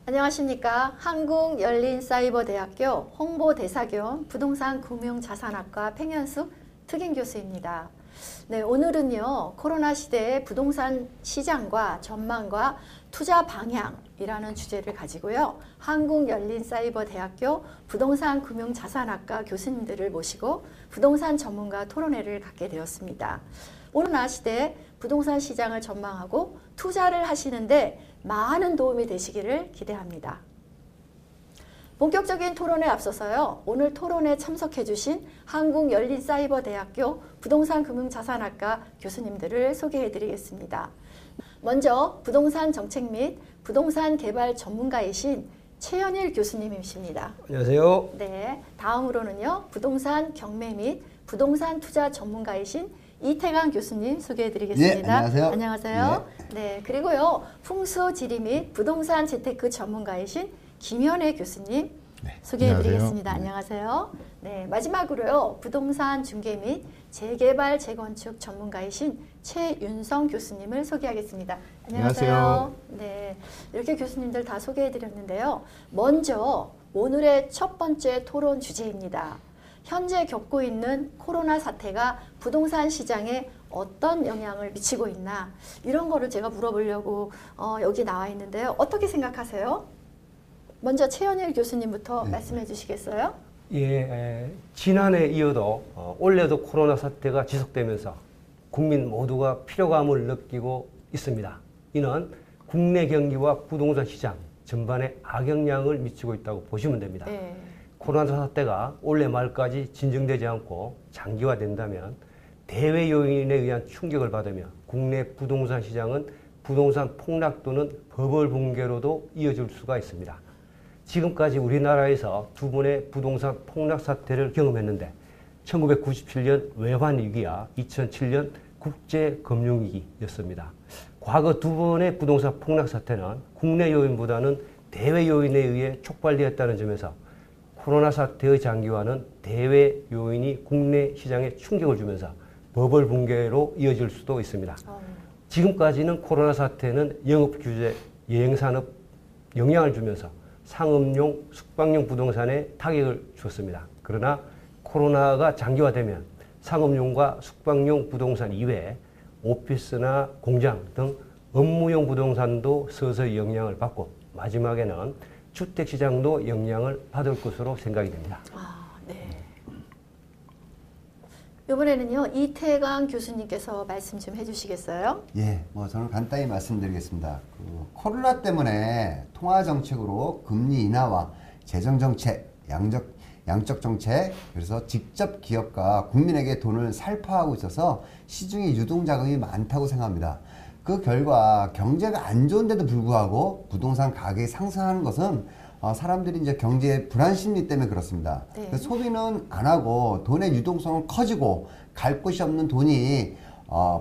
안녕하십니까. 한국열린사이버대학교 홍보대사겸 부동산금융자산학과 팽현숙 특임교수입니다. 네, 오늘은요, 코로나 시대의 부동산 시장과 전망과 투자 방향이라는 주제를 가지고요, 한국열린사이버대학교 부동산금융자산학과 교수님들을 모시고 부동산 전문가 토론회를 갖게 되었습니다. 코로나 시대에 부동산 시장을 전망하고 투자를 하시는데 많은 도움이 되시기를 기대합니다. 본격적인 토론에 앞서서요, 오늘 토론에 참석해 주신 한국열린사이버대학교 부동산금융자산학과 교수님들을 소개해 드리겠습니다. 먼저 부동산 정책 및 부동산 개발 전문가이신 최현일 교수님이십니다. 안녕하세요. 네, 다음으로는요, 부동산 경매 및 부동산 투자 전문가이신 이태강 교수님 소개해 드리겠습니다. 네, 안녕하세요. 안녕하세요. 네, 그리고요, 풍수지리 및 부동산 재테크 전문가이신 김현애 교수님 소개해 드리겠습니다. 안녕하세요. 네, 마지막으로요, 부동산 중개 및 재개발 재건축 전문가이신 최윤성 교수님을 소개하겠습니다. 안녕하세요. 네, 이렇게 교수님들 다 소개해 드렸는데요. 먼저 오늘의 첫 번째 토론 주제입니다. 현재 겪고 있는 코로나 사태가 부동산 시장에 어떤 영향을 미치고 있나, 이런 거를 제가 물어보려고 여기 나와 있는데요. 어떻게 생각하세요? 먼저 최현일 교수님부터 말씀해 주시겠어요? 예, 지난해 이어도 올해도 코로나 사태가 지속되면서 국민 모두가 피로감을 느끼고 있습니다. 이는 국내 경기와 부동산 시장 전반에 악영향을 미치고 있다고 보시면 됩니다. 네. 코로나 사태가 올해 말까지 진정되지 않고 장기화된다면 대외 요인에 의한 충격을 받으며 국내 부동산 시장은 부동산 폭락 또는 버블 붕괴로도 이어질 수가 있습니다. 지금까지 우리나라에서 두 번의 부동산 폭락 사태를 경험했는데 1997년 외환위기와 2007년 국제금융위기였습니다. 과거 두 번의 부동산 폭락 사태는 국내 요인보다는 대외 요인에 의해 촉발되었다는 점에서 코로나 사태의 장기화는 대외 요인이 국내 시장에 충격을 주면서 버블 붕괴로 이어질 수도 있습니다. 지금까지는 코로나 사태는 영업규제, 여행산업 영향을 주면서 상업용, 숙박용 부동산에 타격을 줬습니다. 그러나 코로나가 장기화되면 상업용과 숙박용 부동산 이외에 오피스나 공장 등 업무용 부동산도 서서히 영향을 받고 마지막에는 주택시장도 영향을 받을 것으로 생각이 됩니다. 네. 이번에는요, 이태강 교수님께서 말씀 좀 해주시겠어요? 예, 저는 간단히 말씀드리겠습니다. 코로나 때문에 통화 정책으로 금리 인하와 재정 정책, 양적 정책, 그래서 직접 기업과 국민에게 돈을 살포하고 있어서 시중에 유동 자금이 많다고 생각합니다. 그 결과 경제가 안 좋은데도 불구하고 부동산 가격이 상승하는 것은 사람들이 이제 경제의 불안 심리 때문에 그렇습니다. 네. 소비는 안 하고 돈의 유동성은 커지고 갈 곳이 없는 돈이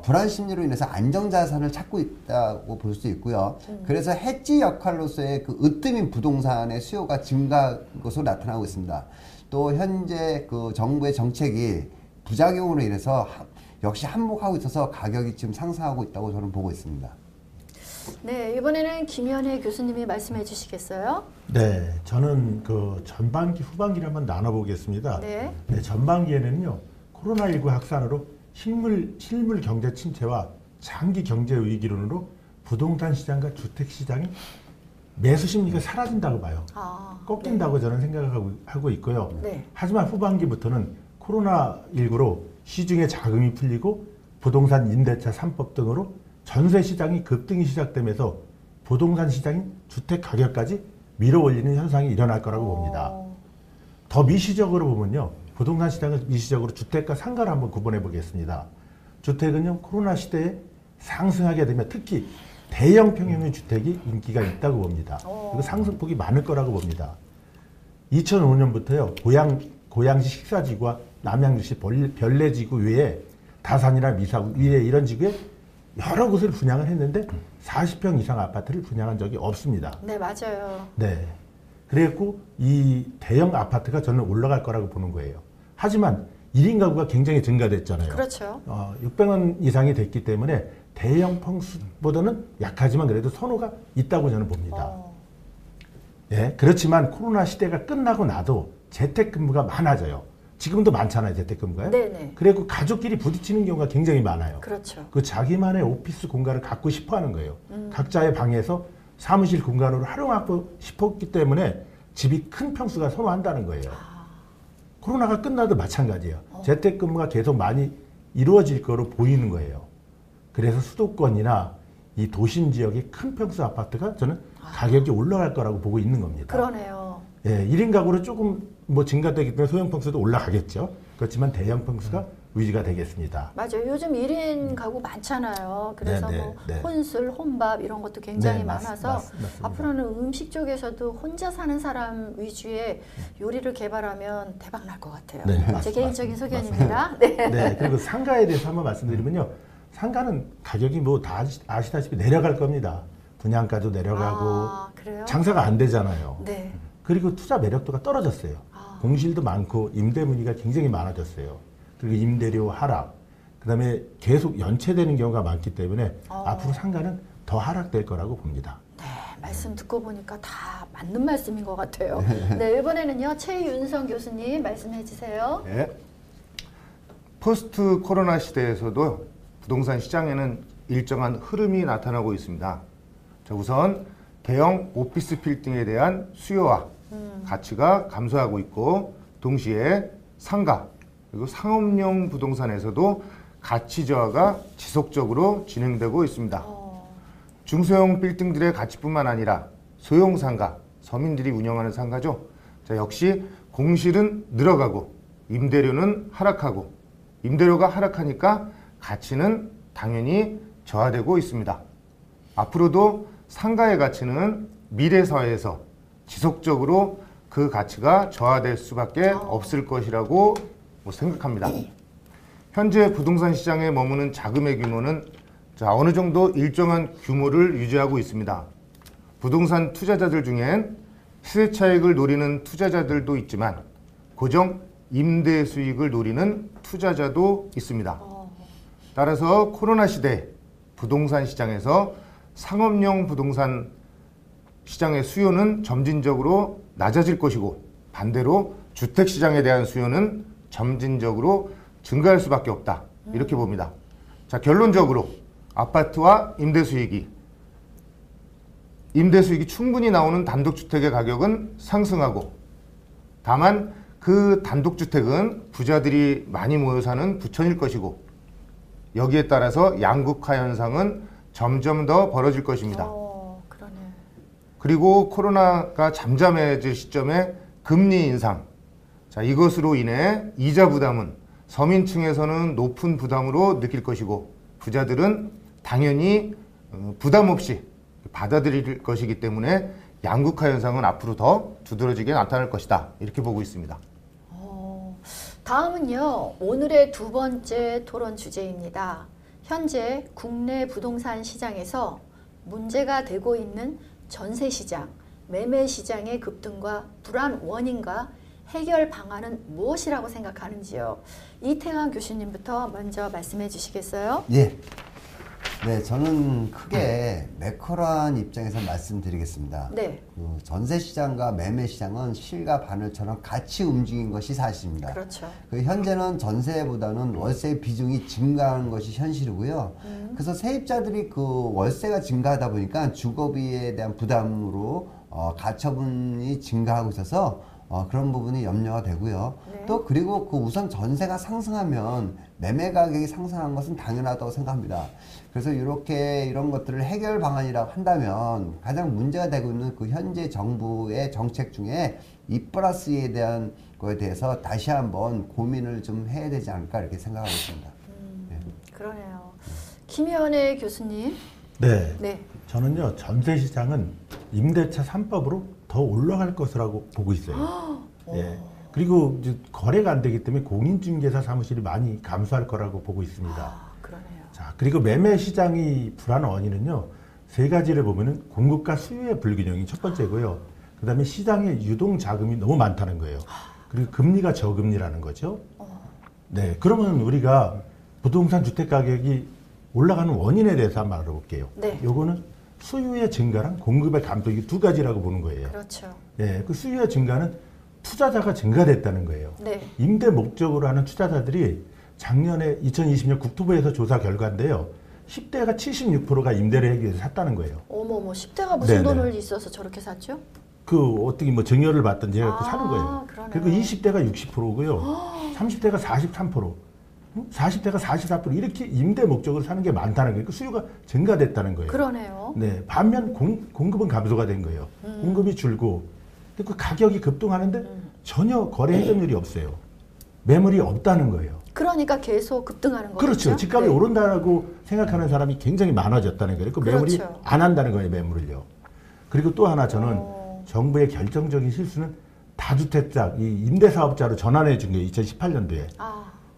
불안 심리로 인해서 안정자산을 찾고 있다고 볼 수 있고요. 그래서 해지 역할로서의 그 으뜸인 부동산의 수요가 증가한 것으로 나타나고 있습니다. 또 현재 그 정부의 정책이 부작용으로 인해서 역시 한몫하고 있어서 가격이 지금 상승하고 있다고 저는 보고 있습니다. 네, 이번에는 김현애 교수님이 말씀해 주시겠어요? 네, 저는 그 전반기, 후반기를 한번 나눠보겠습니다. 네. 네, 전반기에는요, 코로나19 확산으로 실물 경제 침체와 장기 경제 위기론으로 부동산 시장과 주택 시장이 매수 심리가 사라진다고 봐요. 꺾인다고 저는 생각하고 있고요. 네. 하지만 후반기부터는 코로나19로 시중에 자금이 풀리고 부동산 임대차 3법 등으로 전세 시장이 급등이 시작되면서 부동산 시장인 주택 가격까지 밀어올리는 현상이 일어날 거라고 봅니다. 더 미시적으로 보면요, 부동산 시장을 미시적으로 주택과 상가를 한번 구분해 보겠습니다. 주택은요, 코로나 시대에 상승하게 되면 특히 대형 평형의 주택이 인기가 있다고 봅니다. 그리고 상승폭이 많을 거라고 봅니다. 2005년부터요, 고양시 식사지구와 남양주시 별내지구 외에 다산이나 미사구 위에 이런 지구에 여러 곳을 분양을 했는데 40평 이상 아파트를 분양한 적이 없습니다. 네, 맞아요. 네. 그래갖고 이 대형 아파트가 저는 올라갈 거라고 보는 거예요. 하지만 1인 가구가 굉장히 증가됐잖아요. 그렇죠. 600원 이상이 됐기 때문에 대형 평수보다는 약하지만 그래도 선호가 있다고 저는 봅니다. 예, 그렇지만 코로나 시대가 끝나고 나도 재택근무가 많아져요. 지금도 많잖아요, 재택근무가요. 네네. 그리고 가족끼리 부딪히는 경우가 굉장히 많아요. 그렇죠. 그 자기만의 오피스 공간을 갖고 싶어 하는 거예요. 각자의 방에서 사무실 공간으로 활용하고 싶었기 때문에 집이 큰 평수가 선호한다는 거예요. 코로나가 끝나도 마찬가지예요. 재택근무가 계속 많이 이루어질 거로 보이는 거예요. 그래서 수도권이나 이 도심 지역의 큰 평수 아파트가 저는 가격이 올라갈 거라고 보고 있는 겁니다. 그러네요. 예, 1인 가구로 조금 뭐 증가되기 때문에 소형 평수도 올라가겠죠. 그렇지만 대형 평수가 유지가 되겠습니다. 맞아요. 요즘 1인 가구 많잖아요. 그래서 네, 뭐 네. 혼술, 혼밥 이런 것도 굉장히 네, 많아서 맞습니다. 앞으로는 음식 쪽에서도 혼자 사는 사람 위주의 요리를 개발하면 대박 날 것 같아요. 네, 제 맞습니다. 개인적인 소견입니다. 네. 네, 그리고 상가에 대해서 한번 말씀드리면요. 상가는 가격이 뭐 다 아시다시피 내려갈 겁니다. 분양가도 내려가고 그래요? 장사가 안 되잖아요. 네. 그리고 투자 매력도가 떨어졌어요. 공실도 많고 임대 문의가 굉장히 많아졌어요. 그리고 임대료 하락, 그다음에 계속 연체되는 경우가 많기 때문에 앞으로 상가는 더 하락될 거라고 봅니다. 네, 말씀 듣고 보니까 다 맞는 말씀인 것 같아요. 네, 이번에는요 최윤성 교수님 말씀해 주세요. 네. 포스트 코로나 시대에서도 부동산 시장에는 일정한 흐름이 나타나고 있습니다. 자, 우선 대형 오피스 빌딩에 대한 수요와 가치가 감소하고 있고, 동시에 상가 그리고 상업용 부동산에서도 가치 저하가 지속적으로 진행되고 있습니다. 중소형 빌딩들의 가치뿐만 아니라 소형 상가, 서민들이 운영하는 상가죠. 자, 역시 공실은 늘어가고 임대료는 하락하고, 임대료가 하락하니까 가치는 당연히 저하되고 있습니다. 앞으로도 상가의 가치는 미래 사회에서 지속적으로 그 가치가 저하될 수밖에 없을 것이라고 생각합니다. 현재 부동산 시장에 머무는 자금의 규모는 어느 정도 일정한 규모를 유지하고 있습니다. 부동산 투자자들 중엔 시세 차익을 노리는 투자자들도 있지만 고정 임대 수익을 노리는 투자자도 있습니다. 따라서 코로나 시대 부동산 시장에서 상업용 부동산 시장의 수요는 점진적으로 낮아질 것이고, 반대로 주택 시장에 대한 수요는 점진적으로 증가할 수밖에 없다, 이렇게 봅니다. 자, 결론적으로 아파트와 임대 수익이 충분히 나오는 단독주택의 가격은 상승하고, 다만 그 단독주택은 부자들이 많이 모여 사는 부천일 것이고, 여기에 따라서 양극화 현상은 점점 더 벌어질 것입니다. 그러네. 그리고 코로나가 잠잠해질 시점에 금리 인상, 자, 이것으로 인해 이자 부담은 서민층에서는 높은 부담으로 느낄 것이고, 부자들은 당연히 부담 없이 받아들일 것이기 때문에 양극화 현상은 앞으로 더 두드러지게 나타날 것이다, 이렇게 보고 있습니다. 다음은요, 오늘의 두 번째 토론 주제입니다. 현재 국내 부동산 시장에서 문제가 되고 있는 전세 시장, 매매 시장의 급등과 불안 원인과 해결 방안은 무엇이라고 생각하는지요? 이태강 교수님부터 먼저 말씀해 주시겠어요? 예. 네, 저는 크게 매크로한 입장에서 말씀드리겠습니다. 네. 그 전세 시장과 매매 시장은 실과 바늘처럼 같이 움직인 것이 사실입니다. 그렇죠. 현재는 전세보다는 월세의 비중이 증가하는 것이 현실이고요. 그래서 세입자들이 그 월세가 증가하다 보니까 주거비에 대한 부담으로 가처분이 증가하고 있어서 그런 부분이 염려가 되고요. 네. 또 그리고 그 우선 전세가 상승하면 매매 가격이 상승한 것은 당연하다고 생각합니다. 그래서 이런 것들을 해결 방안이라고 한다면 가장 문제가 되고 있는 그 현재 정부의 정책 중에 E+에 대한 거에 대해서 다시 한번 고민을 좀 해야 되지 않을까, 이렇게 생각하고 있습니다. 네. 그러네요. 김현애 교수님. 네. 네. 저는요, 전세 시장은 임대차 3법으로 더 올라갈 것이라고 보고 있어요. 예. 그리고 이제 거래가 안 되기 때문에 공인중개사 사무실이 많이 감소할 거라고 보고 있습니다. 그러네요. 자, 그리고 매매 시장이 불안한 원인은요, 세 가지를 보면은 공급과 수요의 불균형이 첫 번째고요. 그 다음에 시장에 유동 자금이 너무 많다는 거예요. 그리고 금리가 저금리라는 거죠. 네. 그러면 우리가 부동산 주택 가격이 올라가는 원인에 대해서 한번 알아볼게요. 네. 요거는 수요의 증가랑 공급의 감소, 이게 두 가지라고 보는 거예요. 그렇죠. 예, 그 수요의 증가는 투자자가 증가됐다는 거예요. 네. 임대 목적으로 하는 투자자들이 작년에 2020년 국토부에서 조사 결과인데요. 10대가 76%가 임대를 하기 위해서 샀다는 거예요. 어머머, 10대가 무슨 네네. 돈을 있어서 저렇게 샀죠? 그 어떻게 뭐 증여를 받든지 해갖고 사는 거예요. 그러네요. 그리고 20대가 60%고요. 30대가 43%, 40대가 44% 이렇게 임대 목적으로 사는 게 많다는 거예요. 그 수요가 증가됐다는 거예요. 그러네요. 네, 반면 공급은 감소가 된 거예요. 공급이 줄고 근데 그 가격이 급등하는데 전혀 거래 회전율이 없어요. 매물이 없다는 거예요. 그러니까 계속 급등하는 거죠. 그렇죠. 집값이 네. 오른다고 생각하는 사람이 굉장히 많아졌다는 거예요. 그 매물이 그렇죠. 안 한다는 거예요, 매물을요. 그리고 또 하나 저는 정부의 결정적인 실수는 다주택자, 이 임대사업자로 전환해 준 거예요, 2018년도에.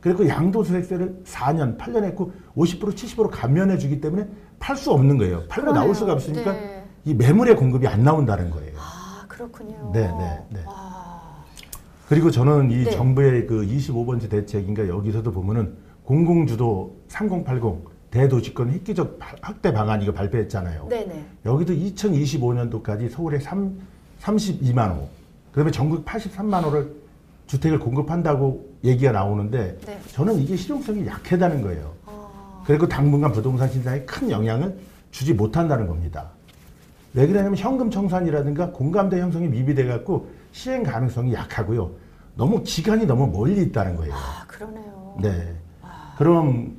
그리고 양도소득세를 4년, 8년 했고 50%, 70% 감면해 주기 때문에 팔 수 없는 거예요. 팔고 그러네요. 나올 수가 없으니까 네. 이 매물의 공급이 안 나온다는 거예요. 그렇군요. 네, 네, 네. 그리고 저는 이 네. 정부의 그 25번째 대책인가 여기서도 보면은 공공주도 3080 대도시권 획기적 확대 방안 이거 발표했잖아요. 네네. 여기도 2025년도까지 서울에 32만 호, 그다음에 전국 83만 호를 주택을 공급한다고 얘기가 나오는데 네. 저는 이게 실용성이 약하다는 거예요. 그리고 당분간 부동산 시장에 큰 영향을 주지 못한다는 겁니다. 왜 그러냐면 현금 청산이라든가 공감대 형성이 미비돼 갖고 시행 가능성이 약하고요. 너무 기간이 너무 멀리 있다는 거예요. 그러네요. 네. 그럼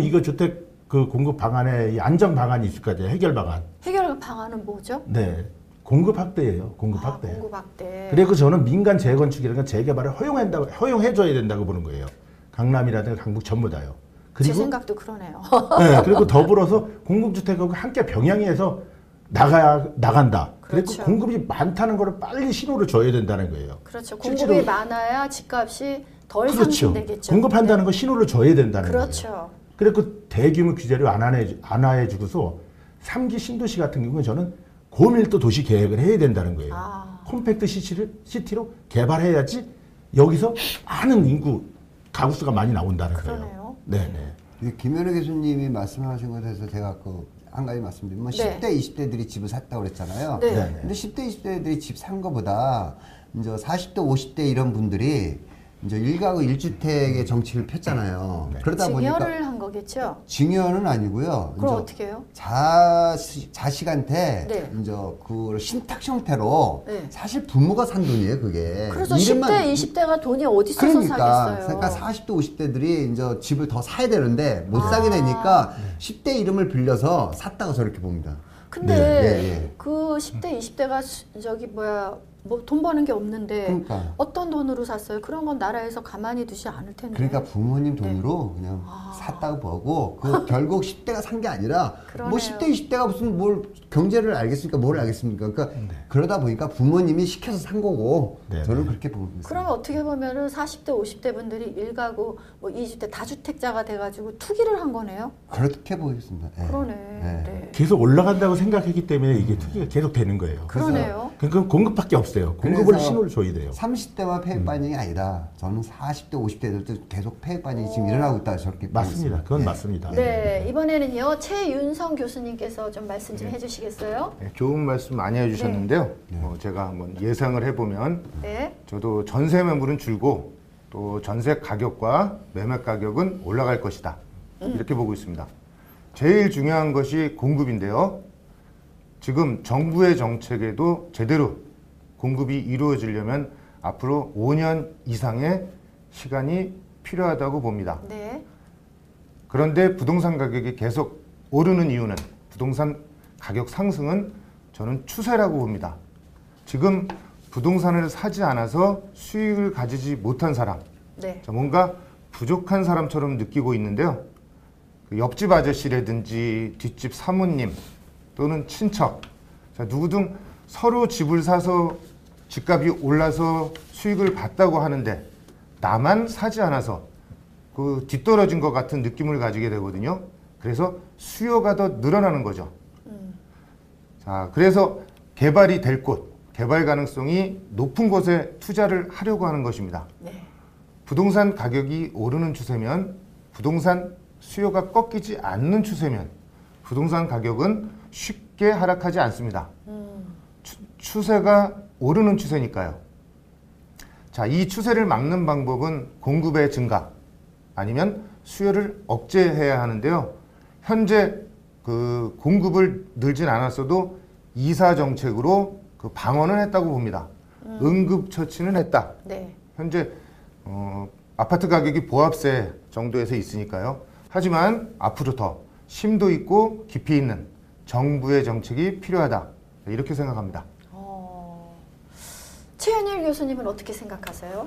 이거 주택 그 공급 방안에 이 안정 방안이 있을 거죠. 해결 방안. 해결 방안은 뭐죠? 네. 공급 확대예요. 공급 확대. 공급 확대. 그리고 저는 민간 재건축이라든가 재개발을 허용해줘야 된다고 보는 거예요. 강남이라든가 강북 전부 다요. 제 생각도 그러네요. 네, 그리고 더불어서 공급주택하고 함께 병행해서 나간다. 그렇죠. 그리고 공급이 많다는 걸 빨리 신호를 줘야 된다는 거예요. 그렇죠. 실제로- 공급이 많아야 집값이 덜 그렇죠. 상승되겠죠. 공급한다는 네. 거 신호를 줘야 된다는 거예요. 그렇죠. 그리고 대규모 규제를 완화해주고서 3기 신도시 같은 경우는 저는 고밀도 도시 계획을 해야 된다는 거예요. 콤팩트 시티로 개발해야지 여기서 많은 인구 가구수가 많이 나온다는 거예요. 그러네요. 네네. 김현우 교수님이 말씀하신 것에 대해서 제가 한 가지 말씀드리면 네. 10대, 20대들이 집을 샀다고 그랬잖아요. 네. 네네. 근데 10대, 20대들이 집 산 거보다 이제 40대, 50대 이런 분들이 이제 1가구 1주택의 정책을 폈잖아요. 그러다 보니까 증여를 한 거겠죠? 증여는 아니고요. 그럼 이제 어떻게 해요? 자식한테 네. 이제 그 신탁 형태로 네. 사실 부모가 산 돈이에요, 그게. 그래서 10대, 20대가 돈이 어디 있어서 사겠어요? 그러니까 40대, 50대들이 이제 집을 더 사야 되는데 못 사게 되니까 10대 이름을 빌려서 샀다고 저렇게 봅니다. 근데 네. 그 10대, 20대가 뭐 돈 버는 게 없는데 그러니까. 어떤 돈으로 샀어요? 그런 건 나라에서 가만히 두지 않을 텐데. 그러니까 부모님 네. 돈으로 그냥 샀다고 보고 결국 10대가 산 게 아니라 그러네요. 뭐 10대, 20대가 무슨 뭘 경제를 알겠습니까? 뭘 알겠습니까? 그러니까 그러다 보니까 부모님이 시켜서 산 거고 네. 저는 그렇게 보고 있습니다. 그러면 어떻게 보면은 40대, 50대 분들이 1가구, 뭐 2주택, 다주택자가 돼가지고 투기를 한 거네요? 그렇게 보겠습니다. 네. 그러네. 네. 네. 계속 올라간다고 생각했기 때문에 이게 투기가 계속 되는 거예요. 그러네요. 그러니까 공급밖에 없어요. 공급을 그래서 신호를 줘야 돼요. 30대와 폐획 반영이 아니라 저는 40대, 50대들도 계속 폐획 반영이 지금 일어나고 있다 저렇게 보고 맞습니다. 있습니다. 그건 네. 맞습니다. 네, 이번에는요, 최윤성 교수님께서 좀 말씀 좀 해주시겠어요? 네, 좋은 말씀 많이 해주셨는데요. 제가 한번 예상을 해보면 네. 저도 전세 매물은 줄고 또 전세 가격과 매매 가격은 올라갈 것이다. 이렇게 보고 있습니다. 제일 중요한 것이 공급인데요. 지금 정부의 정책에도 제대로 공급이 이루어지려면 앞으로 5년 이상의 시간이 필요하다고 봅니다. 네. 그런데 부동산 가격이 계속 오르는 이유는 부동산 가격 상승은 저는 추세라고 봅니다. 지금 부동산을 사지 않아서 수익을 가지지 못한 사람, 네. 뭔가 부족한 사람처럼 느끼고 있는데요. 그 옆집 아저씨라든지 뒷집 사모님 또는 친척, 누구든 서로 집을 사서 집값이 올라서 수익을 봤다고 하는데 나만 사지 않아서 그 뒤떨어진 것 같은 느낌을 가지게 되거든요. 그래서 수요가 더 늘어나는 거죠. 자, 그래서 개발이 될 곳, 개발 가능성이 높은 곳에 투자를 하려고 하는 것입니다. 네. 부동산 가격이 오르는 추세면, 부동산 수요가 꺾이지 않는 추세면 부동산 가격은 쉽게 쉽게 하락하지 않습니다. 추세가 오르는 추세니까요. 자, 이 추세를 막는 방법은 공급의 증가 아니면 수요를 억제해야 하는데요. 현재 그 공급을 늘진 않았어도 이사 정책으로 그 방어는 했다고 봅니다. 응급처치는 했다. 네. 현재 아파트 가격이 보합세 정도에서 있으니까요. 하지만 앞으로 더 심도 있고 깊이 있는 정부의 정책이 필요하다. 이렇게 생각합니다. 최현일 교수님은 어떻게 생각하세요?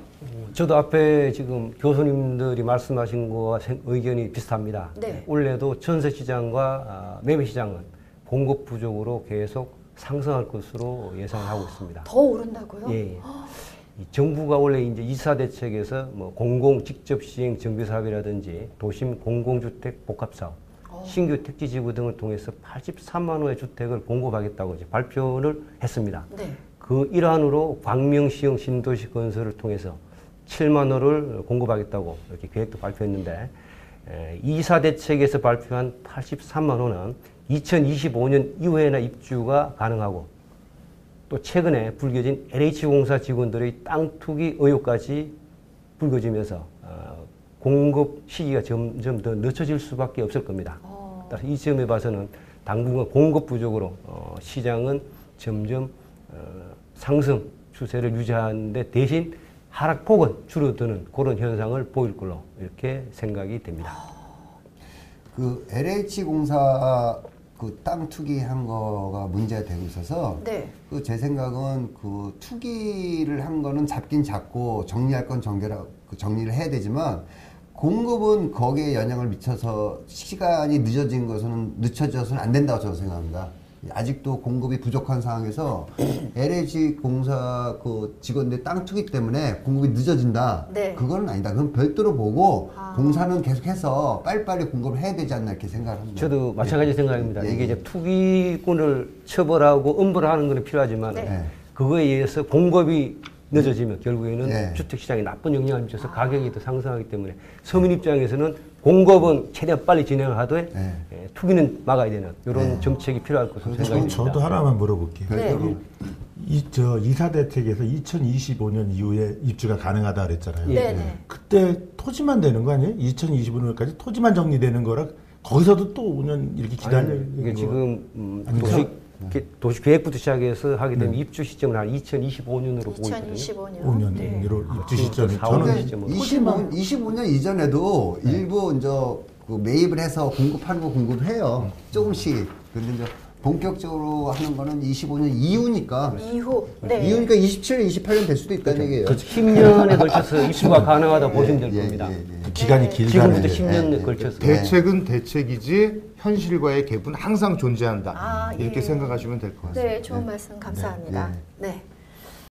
저도 앞에 지금 교수님들이 말씀하신 거와 의견이 비슷합니다. 네. 올해도 전세 시장과 매매 시장은 공급 부족으로 계속 상승할 것으로 예상하고 있습니다. 더 오른다고요? 예. 이 정부가 원래 이제 이사 대책에서 뭐 공공 직접 시행 정비 사업이라든지 도심 공공주택 복합 사업, 신규 택지 지구 등을 통해서 83만 호의 주택을 공급하겠다고 이제 발표를 했습니다. 네. 그 일환으로 광명시형 신도시 건설을 통해서 7만 호를 공급하겠다고 이렇게 계획도 발표했는데, 이사 대책에서 발표한 83만 호는 2025년 이후에나 입주가 가능하고, 또 최근에 불거진 LH공사 직원들의 땅 투기 의혹까지 불거지면서 공급 시기가 점점 더 늦춰질 수밖에 없을 겁니다. 따라서 이 점에 봐서는 당분간 공급 부족으로 시장은 점점 상승 추세를 유지하는데 대신 하락폭은 줄어드는 그런 현상을 보일 걸로 이렇게 생각이 됩니다. 그 LH공사 그 땅 투기한 거가 문제가 되고 있어서 네. 그 제 생각은 그 투기를 한 거는 잡긴 잡고 정리할 건 정리를 해야 되지만 공급은 거기에 영향을 미쳐서 시간이 늦춰져서는 안 된다고 저는 생각합니다. 아직도 공급이 부족한 상황에서 LH공사 그 직원들 땅 투기 때문에 공급이 늦어진다. 네. 그건 아니다. 그럼 별도로 보고 공사는 계속해서 빨리빨리 공급을 해야 되지 않나 이렇게 생각합니다. 저도 마찬가지 생각입니다. 예, 이게 예. 이제 투기꾼을 처벌하고 엄벌하는 건 필요하지만 네. 그거에 의해서 공급이 늦어지면 결국에는 네. 주택시장에 나쁜 영향을 미쳐서 가격이 더 상승하기 때문에 서민 입장에서는 공급은 최대한 빨리 진행을 하되 투기는 막아야 되는 이런 정책이 필요할 것으로 생각이 듭니다. 저도 하나만 물어볼게요. 네. 이사 대책에서 2025년 이후에 입주가 가능하다 그랬잖아요. 네. 네. 그때 토지만 되는 거 아니에요? 2025년까지 토지만 정리되는 거라 거기서도 또 5년 이렇게 기다려야 이게 지금 아닙니까? 도시 계획부터 시작해서 하게 되면 입주 시점을 한 2025년으로 보고 있거든요. 2025년. 5년으로 입주 시점이 4, 5년 저는 시점으로. 25년 이전에도 일부 이제 그 매입을 해서 공급하는 거 공급해요. 조금씩. 근데 이제 본격적으로 하는 거는 25년 이후니까. 이후. 네. 이후니까 27년, 28년 될 수도 있다는 얘기예요. 그렇죠. 10년에 걸쳐서 입주가 가능하다 보시면 될 겁니다. 그 기간이 길다는 지금부터 10년에 걸쳐서. 대책은 대책이지 현실과의 갭은 항상 존재한다. 아, 이렇게 예. 생각하시면 될 것 같습니다. 네, 좋은 말씀 감사합니다. 네. 네.